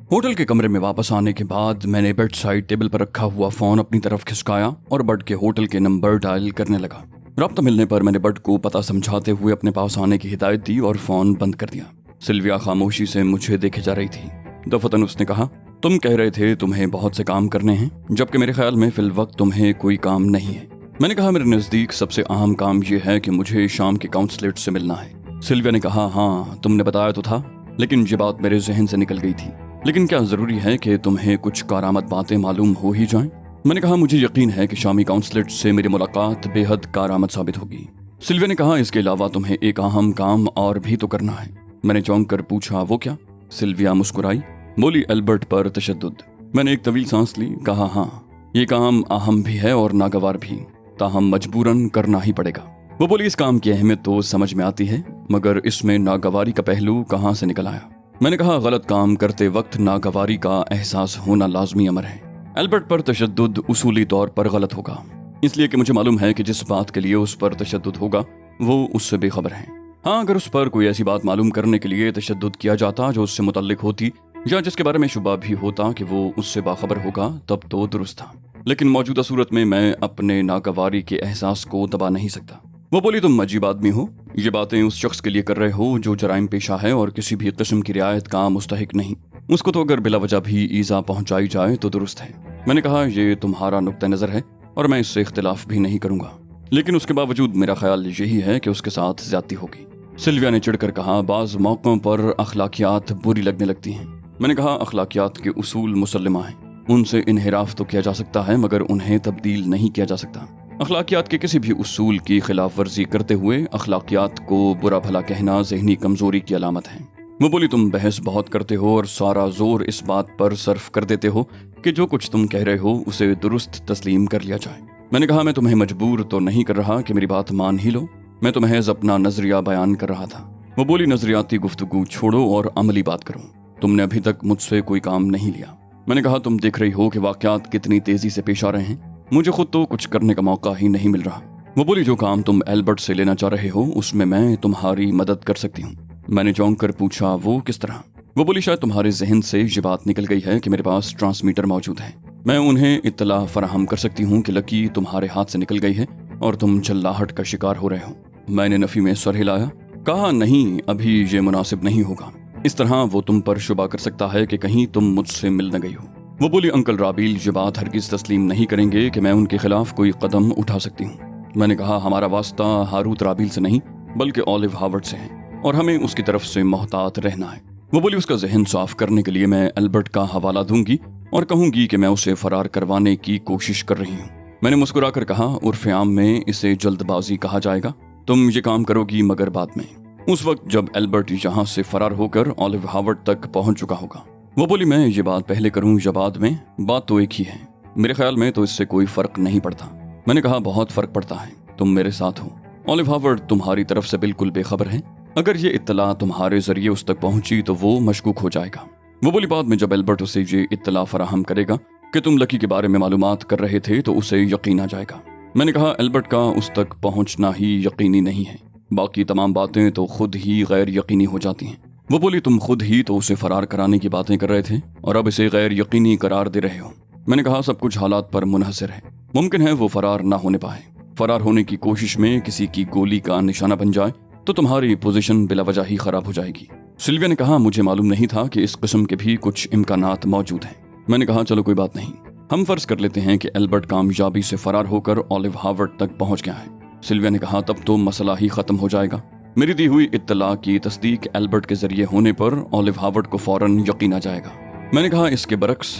Hotel के कमरे में वापस आने के बाद मैंने बेड साइड टेबल पर रखा हुआ फोन अपनी तरफ खिसकाया और बर्ड के होटल के नंबर डायल करने लगा। राब्ता मिलने पर मैंने बर्ड को पता समझाते हुए अपने पास आने की हिदायत दी और फोन बंद कर दिया। सिल्विया खामोशी से मुझे देखे जा रही थी। दफतन उसने कहा, तुम कह रहे थे तुम्हें बहुत से काम करने हैं, जबकि मेरे ख्याल में फिल वक्त तुम्हें कोई काम नहीं है। मैंने कहा, मेरे नज़दीक सबसे अहम काम यह है कि मुझे शाम के काउंसलेट से मिलना है। सिल्विया ने कहा, हाँ तुमने बताया तो था, लेकिन ये बात मेरे जहन से निकल गई थी। लेकिन क्या जरूरी है कि तुम्हें कुछ कारआमद बातें मालूम हो ही जाएं? मैंने कहा, मुझे यकीन है कि शामी काउंसलेट से मेरी मुलाकात बेहद कारआमद साबित होगी। सिल्विया ने कहा, इसके अलावा तुम्हें एक अहम काम और भी तो करना है। मैंने चौंक कर पूछा, वो क्या? सिल्विया मुस्कुराई, बोली, एल्बर्ट पर तशद्दुद। मैंने एक तवील सांस ली, कहा, हाँ ये काम अहम भी है और नागवार भी, ताहम मजबूरन करना ही पड़ेगा। वो बोली, इस काम की अहमियत तो समझ में आती है, मगर इसमें नागवारी का पहलू कहाँ से निकल आया? मैंने कहा, गलत काम करते वक्त नागवारी का एहसास होना लाजमी अमर है। एल्बर्ट पर तशद्दुद उसूली तौर पर गलत होगा, इसलिए कि मुझे मालूम है कि जिस बात के लिए उस पर तशद्दुद होगा वो उससे बेखबर है। हाँ, अगर उस पर कोई ऐसी बात मालूम करने के लिए तशद्दुद किया जाता जो उससे मुतल्लिक होती या जिसके बारे में शुबा भी होता कि वो उससे बाखबर होगा, तब तो दुरुस्त था। लेकिन मौजूदा सूरत में मैं अपने नागवारी के एहसास को दबा नहीं सकता। वो बोली, तुम अजीब आदमी हो, ये बातें उस शख्स के लिए कर रहे हो जो जराइम पेशा है और किसी भी किस्म की रियायत का मुस्तहिक नहीं। उसको तो अगर बिला वजह भी ईजा पहुंचाई जाए तो दुरुस्त है। मैंने कहा, ये तुम्हारा नुक्ता नज़र है और मैं इससे इख्तिलाफ भी नहीं करूंगा, लेकिन उसके बावजूद मेरा ख्याल यही है कि उसके साथ ज्यादती होगी। सिल्विया ने चिढ़कर कहा, बाज मौक़ों पर अखलाकियात बुरी लगने लगती हैं। मैंने कहा, अखलाकियात के उसूल मुसल्लमा हैं, उनसे इन्हिराफ तो किया जा सकता है मगर उन्हें तब्दील नहीं किया जा सकता। अखलाकियात के किसी भी उसूल की खिलाफ वर्जी करते हुए अखलाकियात को बुरा भला कहना ज़हनी कमजोरी की अलामत है। वो बोली, तुम बहस बहुत करते हो और सारा जोर इस बात पर सर्फ कर देते हो कि जो कुछ तुम कह रहे हो उसे दुरुस्त तस्लीम कर लिया जाए। मैंने कहा, मैं तुम्हें मजबूर तो नहीं कर रहा कि मेरी बात मान ही लो, मैं तो महज अपना नजरिया बयान कर रहा था। वो बोली, नजरियाती गुफ्तगू छोड़ो और अमली बात करो। तुमने अभी तक मुझसे कोई काम नहीं लिया। मैंने कहा, तुम देख रही हो कि वाकयात कितनी तेजी से पेश आ रहे हैं, मुझे खुद तो कुछ करने का मौका ही नहीं मिल रहा। वो बोली, जो काम तुम एल्बर्ट से लेना चाह रहे हो उसमें मैं तुम्हारी मदद कर सकती हूँ। मैंने चौंक कर पूछा, वो किस तरह? वो बोली, शायद तुम्हारे जहन से ये बात निकल गई है कि मेरे पास ट्रांसमीटर मौजूद है। मैं उन्हें इत्तला फराहम कर सकती हूँ कि लकी तुम्हारे हाथ से निकल गई है और तुम चिल्लाहट का शिकार हो रहे हो। मैंने नफी में सर हिलाया, कहा, नहीं अभी ये मुनासिब नहीं होगा। इस तरह वो तुम पर शुबा कर सकता है कि कहीं तुम मुझसे मिल न गई हो। वो बोली, अंकल राबील ये बात हरगिज तस्लीम नहीं करेंगे कि मैं उनके खिलाफ कोई कदम उठा सकती हूँ। मैंने कहा, हमारा वास्ता हारूत राबील से नहीं बल्कि ऑलिव हावर्ड से है और हमें उसकी तरफ से मोहतात रहना है। वो बोली, उसका जहन साफ करने के लिए मैं एल्बर्ट का हवाला दूंगी और कहूंगी कि मैं उसे फरार करवाने की कोशिश कर रही हूँ। मैंने मुस्कुरा कर कहा, उर्फ आम में इसे जल्दबाजी कहा जाएगा। तुम ये काम करोगी मगर बाद में, उस वक्त जब एल्बर्ट यहाँ से फरार होकर ऑलिव हावर्ड तक पहुंच चुका होगा। वो बोली, मैं ये बात पहले करूं या बाद में, बात तो एक ही है। मेरे ख्याल में तो इससे कोई फर्क नहीं पड़ता। मैंने कहा, बहुत फर्क पड़ता है, तुम मेरे साथ हो। ऑलिव हावर्ड तुम्हारी तरफ से बिल्कुल बेखबर है। अगर ये इत्तला तुम्हारे जरिए उस तक पहुंची तो वो मशकूक हो जाएगा। वो बोली, बाद में जब एल्बर्ट उसे ये इत्तला फराहम करेगा कि तुम लकी के बारे में मालूमात कर रहे थे तो उसे यकीन आ जाएगा। मैंने कहा, एल्बर्ट का उस तक पहुंचना ही यकीनी नहीं है, बाकी तमाम बातें तो खुद ही गैर यकीनी हो जाती हैं। वो बोली, तुम खुद ही तो उसे फरार कराने की बातें कर रहे थे और अब इसे गैर यकीनी करार दे रहे हो। मैंने कहा, सब कुछ हालात पर मुनहसर है। मुमकिन है वो फरार ना होने पाए। फरार होने की कोशिश में किसी की गोली का निशाना बन जाए तो तुम्हारी पोजीशन बिला वजह ही खराब हो जाएगी। सिल्विया ने कहा, मुझे मालूम नहीं था कि इस किस्म के भी कुछ इम्कानात मौजूद हैं। मैंने कहा, चलो कोई बात नहीं, हम फर्ज कर लेते हैं कि एल्बर्ट कामयाबी से फरार होकर ऑलिव हावर्ड तक पहुंच गया है। सिल्विया ने कहा, तब तो मसला ही खत्म हो जाएगा। मेरी दी हुई इत्तला की तस्दीक एल्बर्ट के जरिए होने पर ऑलिव हावर्ड को फौरन यकीन आ जाएगा। मैंने कहा, इसके बरक्स,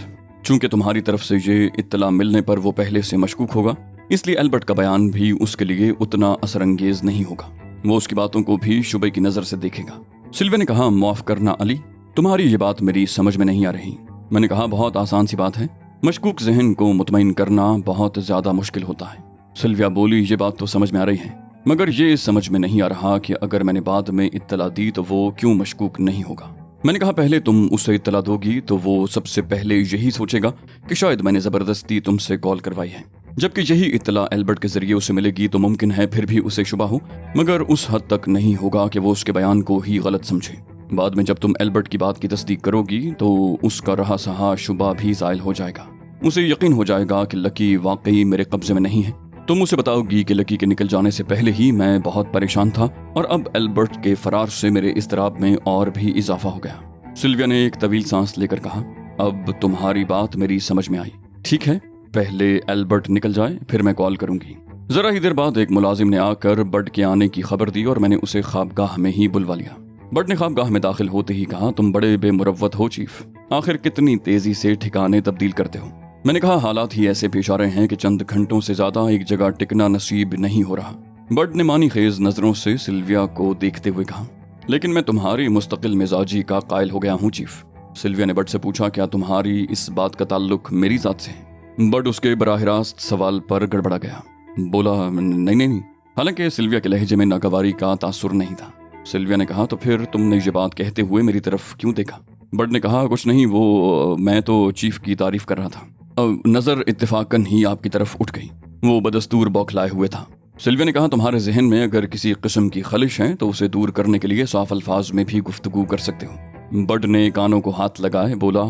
चूंकि तुम्हारी तरफ से ये इत्तला मिलने पर वो पहले से मशकूक होगा, इसलिए एल्बर्ट का बयान भी उसके लिए उतना असरंगेज नहीं होगा। वो उसकी बातों को भी शुबे की नजर से देखेगा। सिल्विया ने कहा, माफ करना अली, तुम्हारी ये बात मेरी समझ में नहीं आ रही। मैंने कहा, बहुत आसान सी बात है, मशकूक जहन को मुतमईन करना बहुत ज्यादा मुश्किल होता है। सिल्विया बोली, ये बात तो समझ में आ रही है, मगर ये समझ में नहीं आ रहा कि अगर मैंने बाद में इत्तला दी तो वो क्यों मशकूक नहीं होगा। मैंने कहा, पहले तुम उसे इत्तला दोगी तो वो सबसे पहले यही सोचेगा कि शायद मैंने जबरदस्ती तुमसे कॉल करवाई है, जबकि यही इत्तला एल्बर्ट के जरिए उसे मिलेगी तो मुमकिन है फिर भी उसे शुबा हो, मगर उस हद तक नहीं होगा कि वो उसके बयान को ही गलत समझे। بعد में जब तुम एल्बर्ट की बात की तस्दीक करोगी तो उसका रहा सहा शुबा भी ज़ायल हो जाएगा। उसे यकीन हो जाएगा कि लकी वाकई मेरे कब्जे में नहीं है। तुम उसे बताओगी कि लकी के निकल जाने से पहले ही मैं बहुत परेशान था और अब एल्बर्ट के फरार से मेरे इज़्तिराब में और भी इजाफा हो गया। सिल्विया ने एक तवील सांस लेकर कहा, अब तुम्हारी बात मेरी समझ में आई। ठीक है, पहले एल्बर्ट निकल जाए फिर मैं कॉल करूंगी। जरा ही देर बाद एक मुलाजिम ने आकर बड के आने की खबर दी और मैंने उसे ख्वाबगाह में ही बुलवा लिया। बड ने ख्वाबगाह में दाखिल होते ही कहा, तुम बड़े बेमुरव्वत हो चीफ, आखिर कितनी तेजी से ठिकाने तब्दील करते हो। मैंने कहा, हालात ही ऐसे पेश आ रहे हैं कि चंद घंटों से ज्यादा एक जगह टिकना नसीब नहीं हो रहा। बड ने मानी खेज नजरों से सिल्विया को देखते हुए कहा, लेकिन मैं तुम्हारी मुस्तकिल मिजाजी का कायल हो गया हूँ चीफ। सिल्विया ने बड से पूछा, क्या तुम्हारी इस बात का ताल्लुक मेरी जात से है? बड उसके बराह रास्त सवाल पर गड़बड़ा गया, बोला, नहीं नहीं। हालांकि सिल्विया के लहजे में नागवारी का तासुर नहीं था। सिल्विया ने कहा, तो फिर तुमने ये बात कहते हुए मेरी तरफ क्यों देखा? बड ने कहा, कुछ नहीं, वो मैं तो चीफ की तारीफ कर रहा था। नजर इत्तेफाकन ही आपकी तरफ उठ गई। वो बदस्तूर बौखलाए हुए था। सिल्विया ने कहा, तुम्हारे जहन में अगर किसी किस्म की खलिश है तो उसे दूर करने के लिए साफ अल्फाज में भी गुफ्तगू कर सकते हो। बड ने कानों को हाथ लगाए बोला,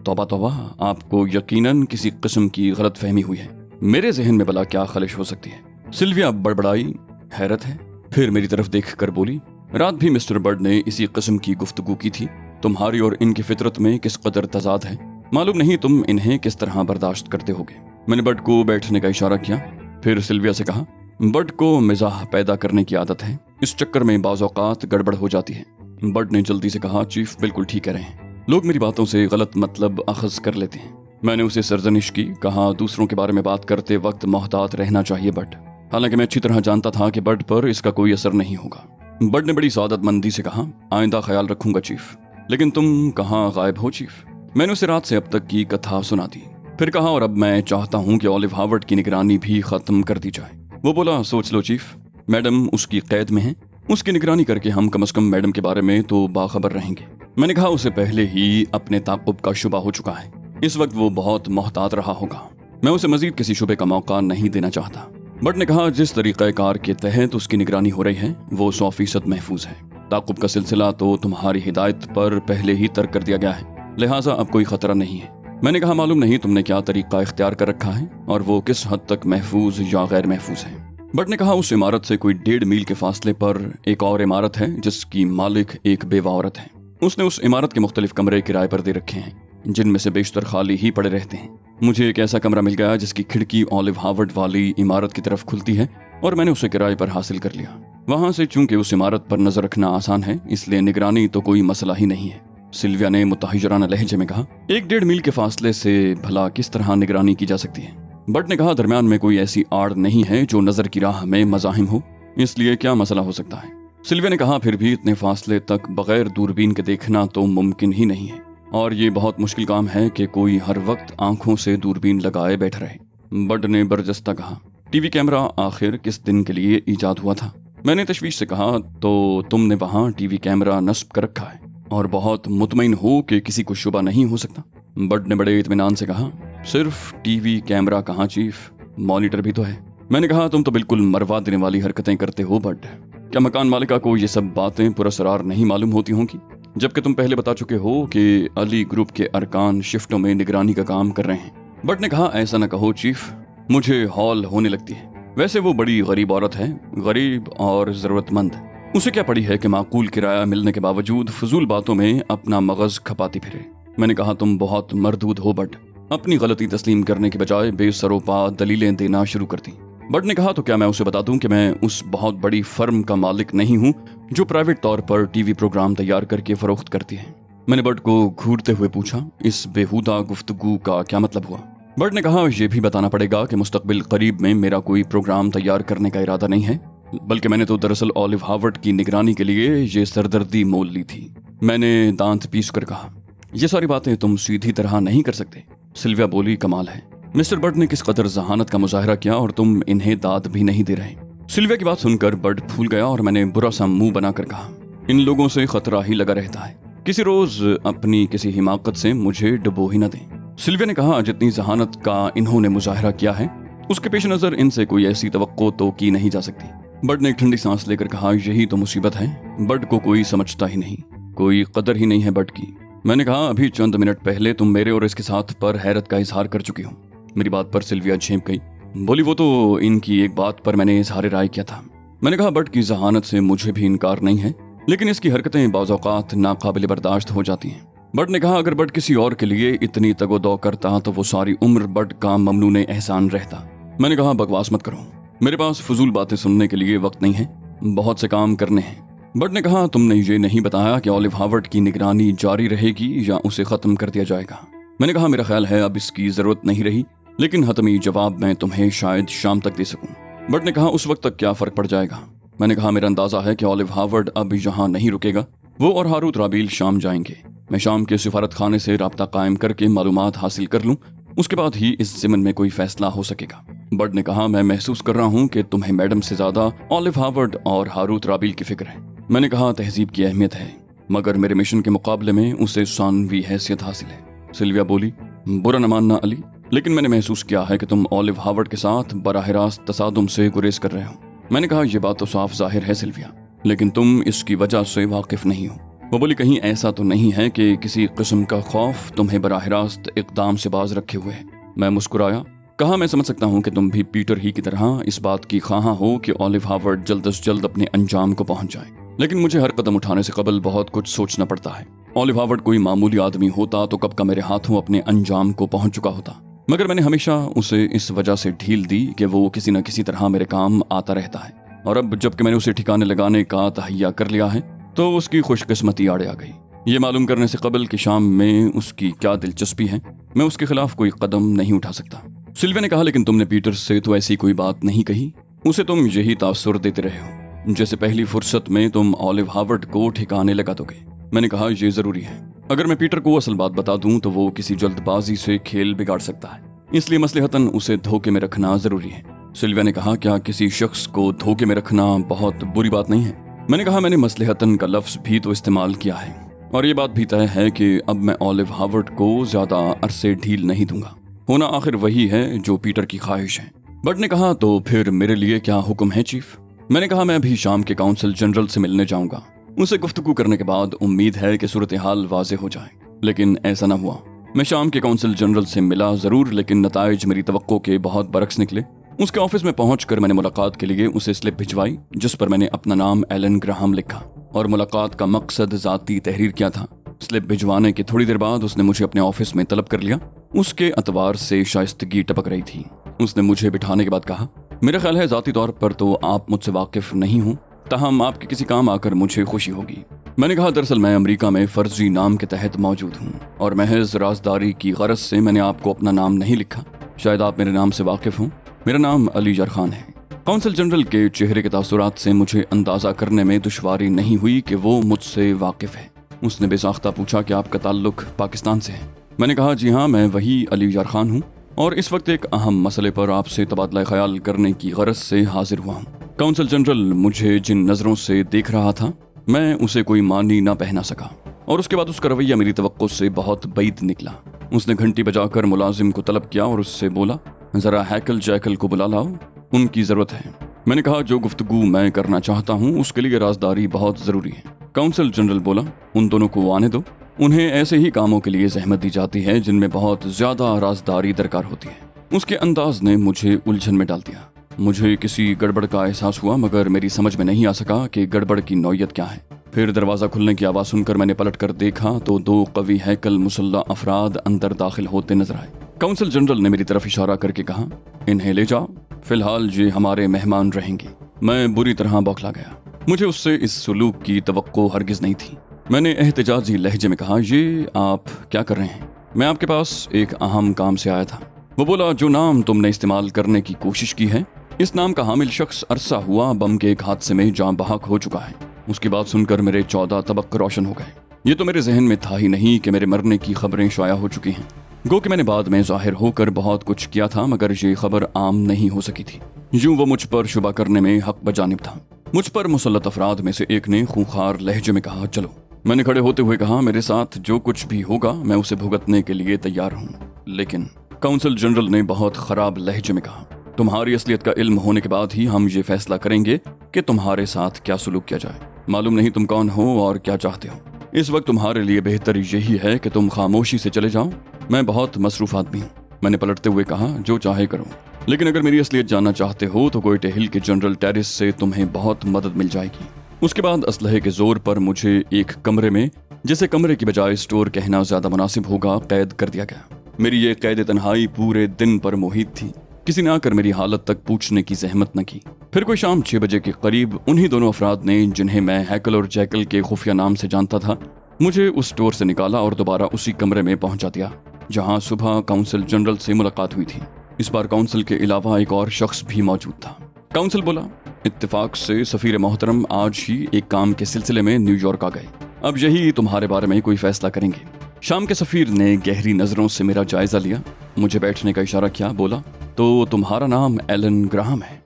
तौबा तौबा, आपको यकीनन किसी किस्म की गलत फहमी हुई है। मेरे जहन में भला क्या खलिश हो सकती है? सिल्विया बड़बड़ाई, हैरत है। फिर मेरी तरफ देख कर बोली, रात भी मिस्टर बड ने इसी किस्म की गुफ्तगू की थी। तुम्हारी और इनकी फितरत में किस कदर तजाद है, मालूम नहीं तुम इन्हें किस तरह बर्दाश्त करते होगे। मैंने बड को बैठने का इशारा किया। फिर सिल्विया से कहा, बड को मिजाह पैदा करने की आदत है, इस चक्कर में बाज़ औक़ात गड़बड़ हो जाती है। बड ने जल्दी से कहा, चीफ बिल्कुल ठीक कह रहे हैं, लोग मेरी बातों से गलत मतलब अखज़ कर लेते हैं। मैंने उसे सरजनिश की, कहा, दूसरों के बारे में बात करते वक्त मोहतात रहना चाहिए बड। हालांकि मैं अच्छी तरह जानता था कि बड पर इसका कोई असर नहीं होगा। बड ने बड़ी सादतमंदी से कहा, आइंदा ख्याल रखूंगा चीफ। लेकिन तुम कहाँ गायब हो चीफ? मैंने उसे रात से अब तक की कथा सुना दी। फिर कहा, और अब मैं चाहता हूँ कि ऑलिव हार्वर्ड की निगरानी भी खत्म कर दी जाए। वो बोला, सोच लो चीफ, मैडम उसकी कैद में है, उसकी निगरानी करके हम कम से कम मैडम के बारे में तो बाखबर रहेंगे। मैंने कहा, उसे पहले ही अपने ताक़ुब का शुबा हो चुका है, इस वक्त वो बहुत मोहतात रहा होगा। मैं उसे मजीद किसी शुबे का मौका नहीं देना चाहता। बट ने कहा, जिस तरीक़ाकार के तहत उसकी निगरानी हो रही है वो 100% महफूज है। ताक़ुब का सिलसिला तो तुम्हारी हिदायत पर पहले ही तर्क कर दिया गया है, लिहाजा अब कोई खतरा नहीं है। मैंने कहा, मालूम नहीं तुमने क्या तरीका इख्तियार कर रखा है और वो किस हद तक महफूज या गैर महफूज है। बट ने कहा, उस इमारत से कोई 1.5 मील के फासले पर एक और इमारत है जिसकी मालिक एक बेवा औरत है। उसने उस इमारत के मुख्तलिफ कमरे किराए पर दे रखे हैं, जिनमें से बेशतर खाली ही पड़े रहते हैं। मुझे एक ऐसा कमरा मिल गया जिसकी खिड़की ऑलिव हार्वर्ड वाली इमारत की तरफ खुलती है और मैंने उसे किराए पर हासिल कर लिया। वहां से चूंकि उस इमारत पर नजर रखना आसान है, इसलिए निगरानी तो कोई मसला ही नहीं है। सिल्विया ने मुताहिजराना लहजे में कहा, 1.5 मील के फासले से भला किस तरह निगरानी की जा सकती है? बट ने कहा, दरमियान में कोई ऐसी आड़ नहीं है जो नजर की राह में मज़ाहिम हो, इसलिए क्या मसला हो सकता है? सिल्विया ने कहा, फिर भी इतने फासले तक बगैर दूरबीन के देखना तो मुमकिन ही नहीं है, और ये बहुत मुश्किल काम है कि कोई हर वक्त आंखों से दूरबीन लगाए बैठा रहे। बड ने बरजस्ता कहा, टीवी कैमरा आखिर किस दिन के लिए ईजाद हुआ था? मैंने तशवीश से कहा, तो तुमने वहाँ टीवी कैमरा नस्ब कर रखा है और बहुत मुतमईन हो कि किसी को शुबा नहीं हो सकता? बड ने बड़े इत्मीनान से कहा, सिर्फ टीवी कैमरा कहाँ चीफ, मॉनिटर भी तो है। मैंने कहा, तुम तो बिल्कुल मरवा देने वाली हरकतें करते हो बड। क्या मकान मालिका को ये सब बातें पुरअसरार नहीं मालूम होती होंगी, जबकि तुम पहले बता चुके हो कि अली ग्रुप के अरकान शिफ्टों में निगरानी का काम कर रहे हैं? बड ने कहा, ऐसा न कहो चीफ, मुझे हौल होने लगती है। वैसे वो बड़ी गरीब औरत है, गरीब और ज़रूरतमंद। उसे क्या पड़ी है कि माकूल किराया मिलने के बावजूद फजूल बातों में अपना मगज खपाती फिरे। मैंने कहा, तुम बहुत मरदूद हो बट। अपनी गलती तस्लीम करने के बजाय बेसरोपा दलीलें देना शुरू कर दी। बट ने कहा, तो क्या मैं उसे बता दूं कि मैं उस बहुत बड़ी फर्म का मालिक नहीं हूं जो प्राइवेट तौर पर टीवी प्रोग्राम तैयार करके फरोख्त करती है? मैंने बट को घूरते हुए पूछा, इस बेहुदा गुफ्तगू का क्या मतलब हुआ? बट ने कहा, ये भी बताना पड़ेगा कि मुस्तकबिल करीब में मेरा कोई प्रोग्राम तैयार करने का इरादा नहीं है, बल्कि मैंने तो दरअसल ऑलिव हार्वर्ड की निगरानी के लिए ये सरदर्दी मोल ली थी। मैंने दांत पीस कर कहा, ये सारी बातें तुम सीधी तरह नहीं कर सकते। सिल्विया बोली, कमाल है, मिस्टर बट ने किस कदर जहानत का मुजाहरा किया और तुम इन्हें दाद भी नहीं दे रहे। सिल्विया की बात सुनकर बट फूल गया और मैंने बुरा सा मुंह बनाकर कहा, इन लोगों से खतरा ही लगा रहता है, किसी रोज अपनी किसी हिमाकत से मुझे डुबो ही न दें। सिल्विया ने कहा, जितनी जहानत का इन्होंने मुजाहरा किया है उसके पेश नजर इनसे कोई ऐसी तवक्को तो की नहीं जा सकती। बट ने एक ठंडी सांस लेकर कहा, यही तो मुसीबत है, बट को कोई समझता ही नहीं। कोई कदर ही नहीं है बट की। मैंने कहा अभी चंद मिनट पहले तुम मेरे और इसके साथ पर हैरत का इजहार कर चुकी हो। मेरी बात पर सिल्विया झेंप गई। बोली वो तो इनकी एक बात पर मैंने इजहार राय किया था। मैंने कहा बट की जहानत से मुझे भी इनकार नहीं है, लेकिन इसकी हरकतें बाज़ औक़ात नाकाबिल बर्दाश्त हो जाती हैं। बट ने कहा अगर बट किसी और के लिए इतनी तगोदौ करता तो वो सारी उम्र बट का ममनून एहसान रहता। मैंने कहा बकवास मत करो, मेरे पास फजूल बातें सुनने के लिए वक्त नहीं है, बहुत से काम करने हैं। बट ने कहा तुमने ये नहीं बताया कि ऑलिव हार्वर्ड की निगरानी जारी रहेगी या उसे ख़त्म कर दिया जाएगा। मैंने कहा मेरा ख्याल है अब इसकी ज़रूरत नहीं रही, लेकिन हतमी जवाब मैं तुम्हें शायद शाम तक दे सकूं। बट ने कहा उस वक्त तक क्या फ़र्क पड़ जाएगा। मैंने कहा मेरा अंदाज़ा है कि ऑलिव हार्वर्ड अब यहाँ नहीं रुकेगा, वो और हारूत राबील शाम जाएंगे। मैं शाम के सिफारत खाने से राब्ता कायम करके मालूमात हासिल कर लूँ, उसके बाद ही इस ज़िमन में कोई फैसला हो सकेगा। बट ने कहा मैं महसूस कर रहा हूँ कि तुम्हें मैडम से ज़्यादा ऑलिव हार्वर्ड और हारूत राबील की फिक्र है। मैंने कहा तहजीब की अहमियत है, मगर मेरे मिशन के मुकाबले में उसे सानवी हैसियत हासिल है। सिल्विया बोली बुरा न मानना अली, लेकिन मैंने महसूस किया है कि तुम ऑलिव हार्वर्ड के साथ बराह रास्त तसादुम से गुरेज कर रहे हो। मैंने कहा यह बात तो साफ जाहिर है सिल्विया, लेकिन तुम इसकी वजह से वाकिफ नहीं हो। वो बोली कहीं ऐसा तो नहीं है कि किसी किस्म का खौफ तुम्हें बराह रास्त इक़दाम से बाज रखे हुए है। मैं मुस्कुराया, कहा मैं समझ सकता हूँ कि तुम भी पीटर ही की तरह इस बात की ख्वाहां हो कि ऑलिव हार्वर्ड जल्द से जल्द अपने अंजाम को पहुंच जाए, लेकिन मुझे हर कदम उठाने से कबल बहुत कुछ सोचना पड़ता है। ऑलिव हार्वर्ड कोई मामूली आदमी होता तो कब का मेरे हाथों अपने अंजाम को पहुंच चुका होता, मगर मैंने हमेशा उसे इस वजह से ढील दी कि वो किसी न किसी तरह मेरे काम आता रहता है, और अब जबकि मैंने उसे ठिकाने लगाने का तहैया कर लिया है तो उसकी खुशकिस्मती आड़े आ गई। ये मालूम करने से कबल कि शाम में उसकी क्या दिलचस्पी है, मैं उसके खिलाफ कोई कदम नहीं उठा सकता। सिल्विया ने कहा लेकिन तुमने पीटर से तो ऐसी कोई बात नहीं कही, उसे तुम यही तासुर देते रहे हो जैसे पहली फुर्सत में तुम ऑलिव हार्वर्ड को ठिकाने लगा दोगे। मैंने कहा यह जरूरी है, अगर मैं पीटर को असल बात बता दूं तो वो किसी जल्दबाजी से खेल बिगाड़ सकता है, इसलिए मसलहतन उसे धोखे में रखना जरूरी है। सिल्विया ने कहा क्या किसी शख्स को धोखे में रखना बहुत बुरी बात नहीं है। मैंने कहा मैंने मसलहतन का लफ्ज भी तो इस्तेमाल किया है, और ये बात भी तय है कि अब मैं ऑलिव हार्वर्ड को ज्यादा अरसे ढील नहीं दूंगा, होना आखिर वही है जो पीटर की ख्वाहिश है। बट ने कहा तो फिर मेरे लिए क्या हुक्म है चीफ। मैंने कहा मैं अभी शाम के काउंसिल जनरल से मिलने जाऊंगा, उनसे गुफ्तगू करने के बाद उम्मीद है कि सूरत हाल वाज़ेह हो जाए, लेकिन ऐसा न हुआ। मैं शाम के काउंसिल जनरल से मिला जरूर, लेकिन नताइज मेरी तवक्को के बहुत बरक्स निकले। उसके ऑफिस में पहुंचकर मैंने मुलाकात के लिए उसे स्लिप भिजवाई जिस पर मैंने अपना नाम एलन ग्राहम लिखा और मुलाकात का मकसद जाती तहरीर किया था। स्लिप भिजवाने की थोड़ी देर बाद उसने मुझे अपने ऑफिस में तलब कर लिया। उसके अतवार से शाइस्तगी टपक रही थी। उसने मुझे बिठाने के बाद कहा मेरा ख्याल है जाती तौर पर तो आप मुझसे वाकिफ नहीं हो, ताहम आपके किसी काम आकर मुझे खुशी होगी। मैंने कहा दरअसल मैं अमेरिका में फर्जी नाम के तहत मौजूद हूँ और महज राजदारी की गरज से मैंने आपको अपना नाम नहीं लिखा। शायद आप मेरे नाम से वाकिफ हों, मेरा नाम अली यार खान है। काउंसिल जनरल के चेहरे के तासुरात से मुझे अंदाजा करने में दुश्वारी नहीं हुई कि वो मुझसे वाकिफ है। उसने बेसाख्ता पूछा कि आपका ताल्लुक पाकिस्तान से है। मैंने कहा जी हाँ, मैं वही अली यार खान हूँ और इस वक्त एक अहम मसले पर आपसे तबादला ख्याल करने की गरज से हाजिर हुआ हूँ। काउंसिल जनरल मुझे जिन नज़रों से देख रहा था मैं उसे कोई मानी ना पहना सका, और उसके बाद उसका रवैया मेरी तवक्को से बहुत बैद निकला। उसने घंटी बजाकर मुलाजिम को तलब किया और उससे बोला जरा हैकल जैकल को बुला लाओ, उनकी जरूरत है। मैंने कहा जो गुफ्तगू मैं करना चाहता हूँ उसके लिए राजदारी बहुत जरूरी है। काउंसिल जनरल बोला उन दोनों को आने दो, उन्हें ऐसे ही कामों के लिए जहमत दी जाती है जिनमें बहुत ज्यादा राजदारी दरकार होती है। उसके अंदाज ने मुझे उलझन में डाल दिया। मुझे किसी गड़बड़ का एहसास हुआ, मगर मेरी समझ में नहीं आ सका कि गड़बड़ की नौयत क्या है। फिर दरवाज़ा खुलने की आवाज़ सुनकर मैंने पलट कर देखा तो दो कवी हैकल मुसल्ला अफराद अंदर दाखिल होते नजर आए। काउंसिल जनरल ने मेरी तरफ इशारा करके कहा इन्हें ले जाओ, फिलहाल ये हमारे मेहमान रहेंगे। मैं बुरी तरह बौखला गया। मुझे उससे इस सुलूक की तवक्को हरगिज नहीं थी। मैंने एहतजाजी लहजे में कहा ये आप क्या कर रहे हैं? मैं आपके पास एक अहम काम से आया था। वो बोला जो नाम तुमने इस्तेमाल करने की कोशिश की है, इस नाम का हामिल शख्स अरसा हुआ बम के एक हादसे में जान बहक हो चुका है। उसकी बात सुनकर मेरे 14 तबक रोशन हो गए। ये तो मेरे जहन में था ही नहीं कि मेरे मरने की खबरें शाया हो चुकी हैं। गो कि मैंने बाद में जाहिर होकर बहुत कुछ किया था, मगर ये खबर आम नहीं हो सकी थी। यूं वो मुझ पर शुबा करने में हक बजानिब था। मुझ पर मुसल्लत अफराद में से एक ने खूंखार लहजे में कहा चलो। मैंने खड़े होते हुए कहा मेरे साथ जो कुछ भी होगा मैं उसे भुगतने के लिए तैयार हूँ। लेकिन काउंसिल जनरल ने बहुत खराब लहजे में कहा तुम्हारी असलियत का इल्म होने के बाद ही हम ये फैसला करेंगे कि तुम्हारे साथ क्या सुलूक किया जाए। मालूम नहीं तुम कौन हो और क्या चाहते हो। इस वक्त तुम्हारे लिए बेहतर यही है कि तुम खामोशी से चले जाओ। मैं बहुत मसरूफ आदमी हूँ, मैंने पलटते हुए कहा। जो चाहे करो, लेकिन अगर मेरी असलियत जानना चाहते हो तो गोयटे हिल के जनरल टेरिस से तुम्हें बहुत मदद मिल जाएगी। उसके बाद असलहे के जोर पर मुझे एक कमरे में, जिसे कमरे की बजाय स्टोर कहना ज्यादा मुनासिब होगा, कैद कर दिया गया। मेरी ये कैद तन्हाई पूरे दिन पर मुहित थी। किसी ने आकर मेरी हालत तक पूछने की जहमत न की। फिर कोई शाम 6 बजे के करीब उन्हीं दोनों अफराद ने, जिन्हें मैं हैकल और जैकल के खुफिया नाम से जानता था, मुझे उस स्टोर से निकाला और दोबारा उसी कमरे में पहुंचा दिया जहां सुबह काउंसिल जनरल से मुलाकात हुई थी। इस बार काउंसिल के अलावा एक और शख्स भी मौजूद था। काउंसिल बोला, इत्तेफाक से सफीर मोहतरम आज ही एक काम के सिलसिले में न्यूयॉर्क आ गए। अब यही तुम्हारे बारे में कोई फैसला करेंगे। शाम के सफीर ने गहरी नजरों से मेरा जायजा लिया, मुझे बैठने का इशारा किया, बोला, तो तुम्हारा नाम एलन ग्राहम है?